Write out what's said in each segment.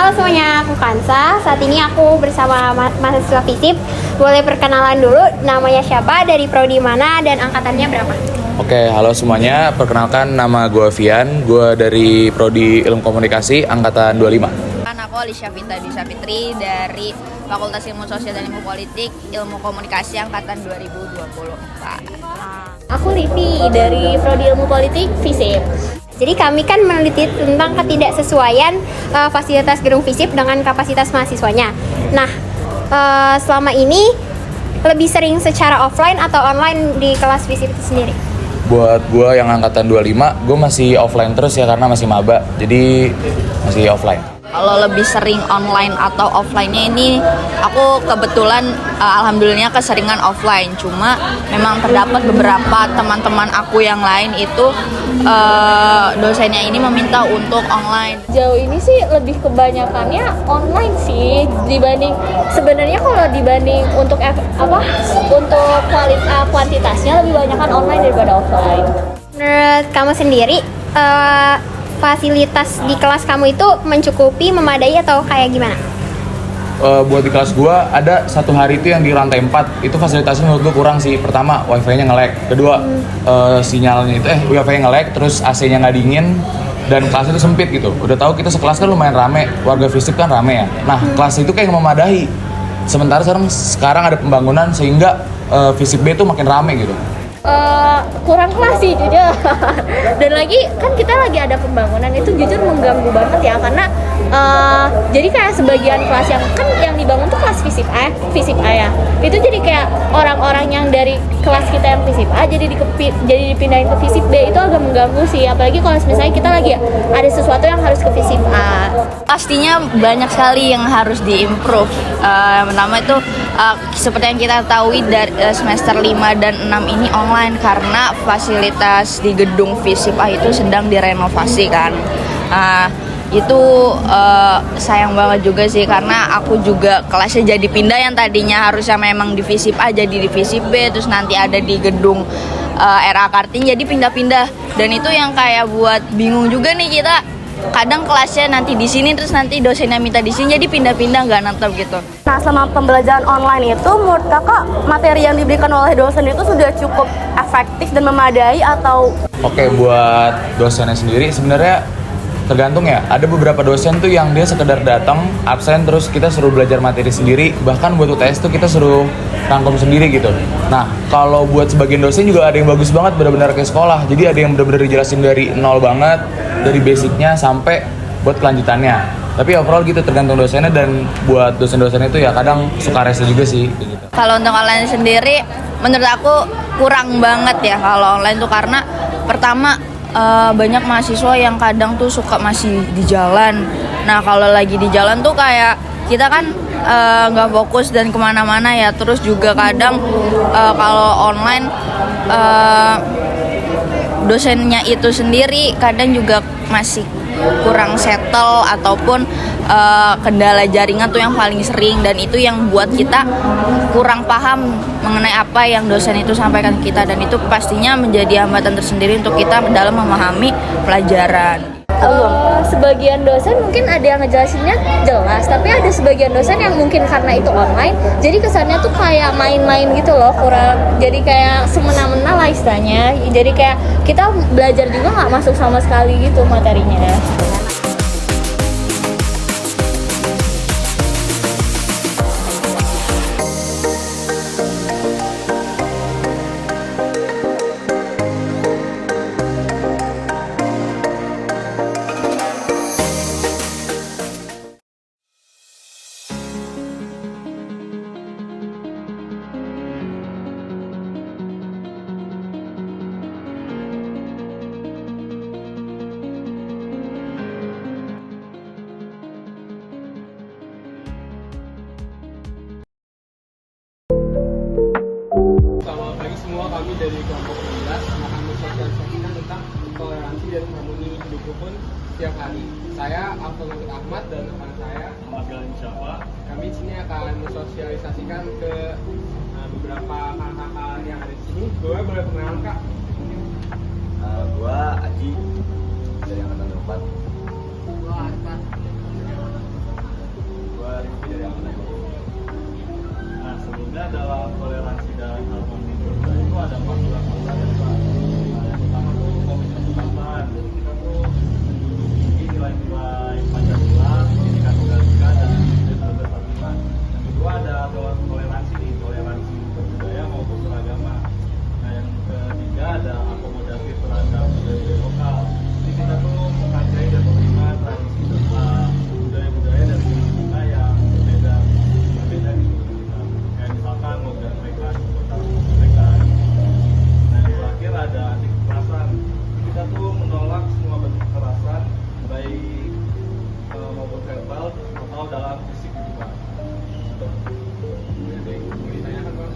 Halo semuanya, aku Kansa. Saat ini aku bersama mahasiswa FISIP. Boleh perkenalan dulu, namanya siapa, dari prodi mana, dan angkatannya berapa? Oke, halo semuanya. Perkenalkan, nama gue Vian. Gue dari prodi Ilmu Komunikasi angkatan 25. Aku Alicia Vita Fitri dari Fakultas Ilmu Sosial dan Ilmu Politik Ilmu Komunikasi angkatan 2024. Aku Livi dari prodi Ilmu Politik FISIP. Jadi kami kan meneliti tentang ketidaksesuaian fasilitas gedung FISIP dengan kapasitas mahasiswanya. Nah, selama ini lebih sering secara offline atau online di kelas FISIP itu sendiri? Buat gue yang angkatan 25, gue masih offline terus ya karena masih maba. Jadi masih offline. Kalau lebih sering online atau offline-nya ini, aku kebetulan alhamdulillah keseringan offline. Cuma memang terdapat beberapa teman-teman aku yang lain itu dosennya ini meminta untuk online. Jauh ini sih lebih kebanyakannya online sih dibanding, sebenarnya kalau dibanding untuk kuantitasnya lebih banyakkan online daripada offline. Menurut kamu sendiri, fasilitas di kelas kamu itu mencukupi, memadai, atau kayak gimana? Buat di kelas gue ada satu hari itu yang di lantai 4 itu fasilitasnya menurut gue kurang sih. Pertama, wifi-nya nge-lag. Kedua, sinyalnya itu wifi-nya nge-lag, terus AC-nya nggak dingin, dan kelas itu sempit gitu. Udah tahu kita sekelas kan lumayan rame, warga FISIP kan rame ya. Nah, kelas itu kayak memadahi. Sementara sekarang ada pembangunan sehingga FISIP B itu makin rame gitu. Kurang kelas sih jujur. Dan lagi kan kita lagi ada pembangunan, itu jujur mengganggu banget ya, karena jadi kayak sebagian kelas yang dibangun tuh kelas FISIP A ya, itu jadi kayak orang-orang yang dari kelas kita yang FISIP A jadi dipindahin ke FISIP B, itu agak mengganggu sih, apalagi kalau misalnya kita lagi ada sesuatu yang harus ke FISIP A. Pastinya banyak sekali yang harus diimprove. Pertama itu seperti yang kita tahu dari semester 5 dan 6 ini online karena fasilitas di gedung FISIP A itu sedang direnovasi kan. Itu sayang banget juga sih, karena aku juga kelasnya jadi pindah, yang tadinya harusnya memang di FISIP A jadi di FISIP B, terus nanti ada di gedung RA Kartini, jadi pindah-pindah. Dan itu yang kayak buat bingung juga nih kita. Kadang kelasnya nanti di sini, terus nanti dosennya minta di sini, jadi pindah-pindah nggak nantep gitu. Nah, selama pembelajaran online itu, menurut kakak materi yang diberikan oleh dosen itu sudah cukup efektif dan memadai atau? Oke, buat dosennya sendiri sebenarnya tergantung ya. Ada beberapa dosen tuh yang dia sekedar datang, absen, terus kita suruh belajar materi sendiri. Bahkan buat UTS tuh kita suruh rangkum sendiri gitu. Nah, kalau buat sebagian dosen juga ada yang bagus banget, benar-benar kayak sekolah. Jadi ada yang benar-benar dijelasin dari nol banget, dari basicnya sampai buat kelanjutannya. Tapi overall gitu, tergantung dosennya, dan buat dosen-dosen itu ya kadang suka rese juga sih gitu. Kalau untuk online sendiri, menurut aku kurang banget ya kalau online tuh, karena pertama banyak mahasiswa yang kadang tuh suka masih di jalan. Nah, kalau lagi di jalan tuh kayak kita kan nggak fokus dan kemana-mana ya. Terus juga kadang kalau online dosennya itu sendiri kadang juga masih kurang settle, ataupun kendala jaringan tuh yang paling sering, dan itu yang buat kita kurang paham mengenai apa yang dosen itu sampaikan ke kita, dan itu pastinya menjadi hambatan tersendiri untuk kita dalam memahami pelajaran. Sebagian dosen mungkin ada yang ngejelasinnya jelas, tapi ada sebagian dosen yang mungkin karena itu online, jadi kesannya tuh kayak main-main gitu loh, kurang, jadi kayak semena-mena lah istilahnya. Jadi kayak kita belajar juga nggak masuk sama sekali gitu materinya. Selamat pagi semua, kami dari kelompok 11 akan mensosialisasikan tentang toleransi dan harmoni hidup rukun setiap hari. Saya Abdul Ahmad dan rekan saya Muhammad Syahwa. Kami di sini akan mensosialisasikan ke beberapa kakak-kakak yang ada di sini. Gue boleh perkenalan kak? Gua Aji dari angkatan 24. Gua Arfan. dan harmoni berbudaya itu ada 14 dari Pak. Yang pertama tuh komitmen kebangsaan. Kita tuh menjunjung tinggi nilai-nilai Pancasila, Bhinneka Tunggal Ika dan Kebersamaan. Yang kedua ada toleransi nih, toleransi berbudaya maupun beragama. Nah yang ketiga ada akomodasi terhadap budaya lokal. Jadi kita tuh menghargai dan menerima tradisi serta budaya-budaya dan kita yang berbeda di kita. Kayak misalkan logat mereka, kota mereka. Nah yang terakhir ada anti kekerasan. Kita tuh menolak semua bentuk kekerasan baik maupun verbal atau dalam fisik gitu Pak. Jadi mau ditanyakan Pak?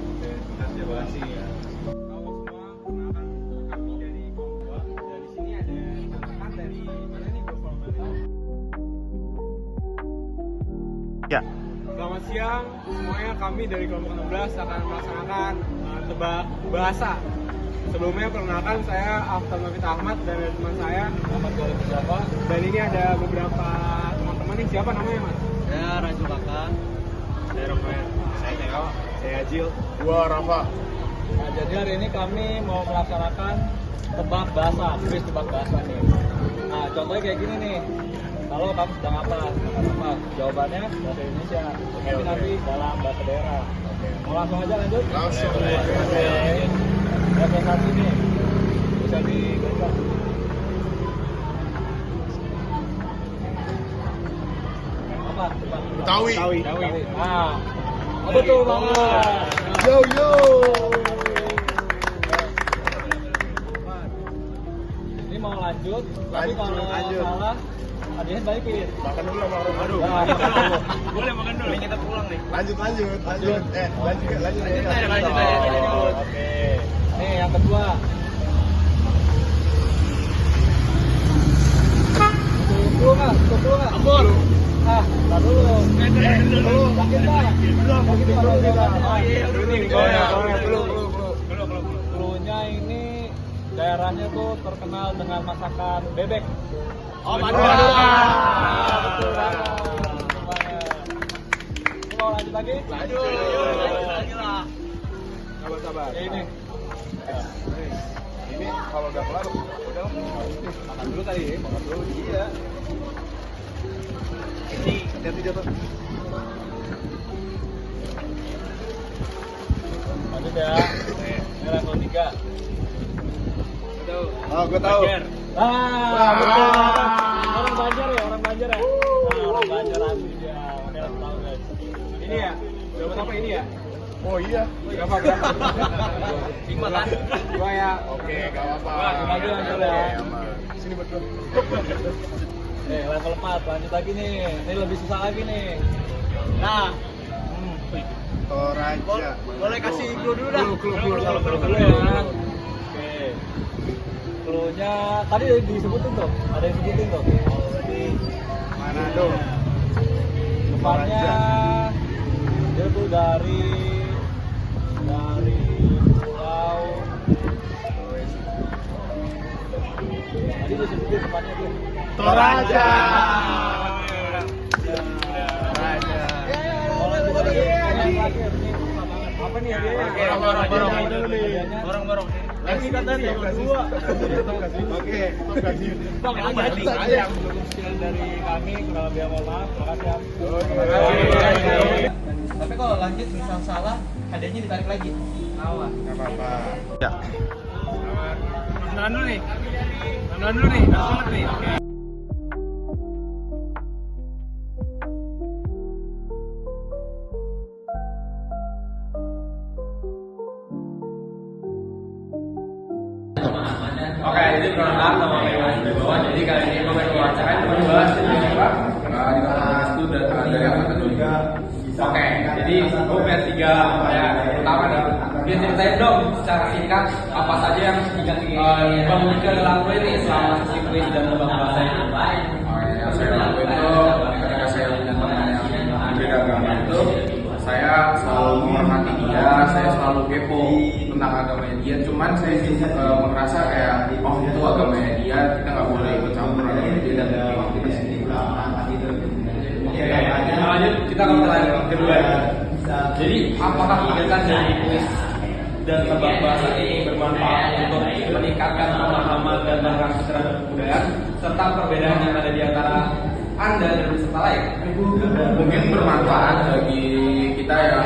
Oke, terima kasih ya. Kalau semua perkenalkan kami dari Kompua dan di sini ada rekan dari mana nih Bro? Ya. Selamat siang semuanya, kami dari kelompok 16 akan melaksanakan tebak bahasa. Sebelumnya perkenalkan saya Aftan Mafid Ahmad dan ada teman saya Ahmad Galih Mustafa. Dan ini ada beberapa teman-teman nih, siapa namanya Mas? Saya Ranju Kakak. Saya Rafael. Saya Teo. Saya Ajil. Gua Rafa. Nah, jadi hari ini kami mau melaksanakan tebak bahasa, kuis tebak bahasa nih. Nah, contohnya kayak gini nih. Kalau kamu sedang apa? Sedang apa? Jawabannya bahasa Indonesia. Tapi nanti dalam bahasa daerah. Mau langsung aja lanjut? Langsung. Oke. Yang satu nih bisa dibaca. Apa? Tawi. Tawi. Nah, betul banget. Yo yo. Ini mau lanjut, tapi Lanjut, kalau lanjut. salah hadiahnya balikin. Makan dulu sama orang. Aduh. Nah, Boleh makan dulu. Ini kita pulang nih. Lanjut. Lanjut. Oke. Nih yang kedua. Tutup dulu nggak? Ambon. Ah, tar dulu. Yakin nggak? Yakin kalau dia Cluenya ini daerahnya tuh terkenal dengan masakan bebek. Oh, Madura. Madura. Betul banget. Mau lanjut lagi? Lanjut lagi lah. Sabar. Ini. Ini kalau udah kelar udah Makan dulu kali ya. makan dulu. Iya. Ini hati-hati jatuh. Lanjut ya. Ini level 3. Oh, gua tahu. Ah, betul. Orang Banjar ya, orang Banjar ya. Nah, orang Banjar asli dia. Oke, tahu guys. Ini ya. Jawaban apa ini ya? Oh iya. Berapa? 5 kan? 2 ya. Oke, gak apa-apa. Wah, lagi lanjut ya. Oke, aman. Sini berdua. Level 4, lanjut lagi nih. Ini lebih susah lagi nih. Nah, Toraja. boleh kasih clue dulu dah. Clue ya. Oke. Cluenya tadi disebutin tuh. Ada yang sebutin tuh. Manado. Depannya dia tuh dari pulau. Tadi disebutin depannya tuh. Toraja. Apa nih hadiahnya? Borong. Lagi katanya yang kedua. Oke, kasih. Bang, Sayang. cukup sekian dari kami, kurang lebih mohon maaf. Makasih ya. Tapi kalau lanjut misal salah, hadiahnya ditarik lagi. Awas. Gak apa-apa. Ya. Kenalan dulu nih. Harus inget nih. Oke. Oke, jadi perkenalkan nama saya di bawah. Jadi kali ini gue pengen membacakan membahas tentang apa? Di kelas itu dari apa itu juga. Oke, jadi gue punya 3 ya. Pertama nih, dia ceritain dong secara singkat apa saja yang Bang Mika lakuin nih selama sesi kuis dan tebak bahasa itu. Yang saya lakuin itu ketika saya punya teman yang berbeda agama itu, saya selalu menghormati dia, saya selalu kepo tentang agamanya dia. Cuman saya merasa kayak, oh itu agamanya dia, kita nggak boleh ikut campur agamanya dia dan memang kita sendiri. Oke, lanjut kita ke pertanyaan kedua. Jadi apakah kegiatan dari kuis dan tebak bahasa ini bermanfaat untuk meningkatkan pemahaman dan toleransi terhadap kebudayaan serta perbedaan yang ada di antara Anda dan peserta lain? Mungkin bermanfaat bagi kita yang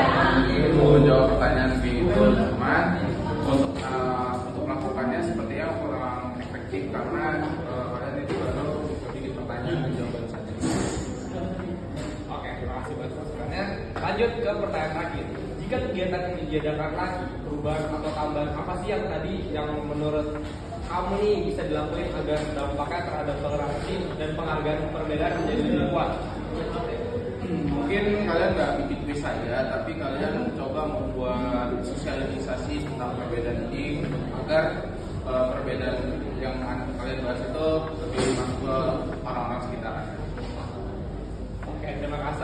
menjawab pertanyaan itu, teman untuk melakukannya sepertinya kurang efektif karena kalian itu baru sedikit pertanyaan dan jawaban saja. Oke, terima kasih buat masukannya. Lanjut ke pertanyaan terakhir. Jika kegiatan ini diadakan lagi, perubahan atau tambahan apa sih yang tadi yang menurut kamu nih bisa dilakukan agar dampaknya terhadap toleransi dan penghargaan perbedaan menjadi lebih kuat? Mungkin kalian nggak bikin kuis saja, tapi kalian coba membuat sosialisasi tentang perbedaan ini agar perbedaan yang kalian bahas itu lebih masuk ke orang-orang sekitar. Oke, terima kasih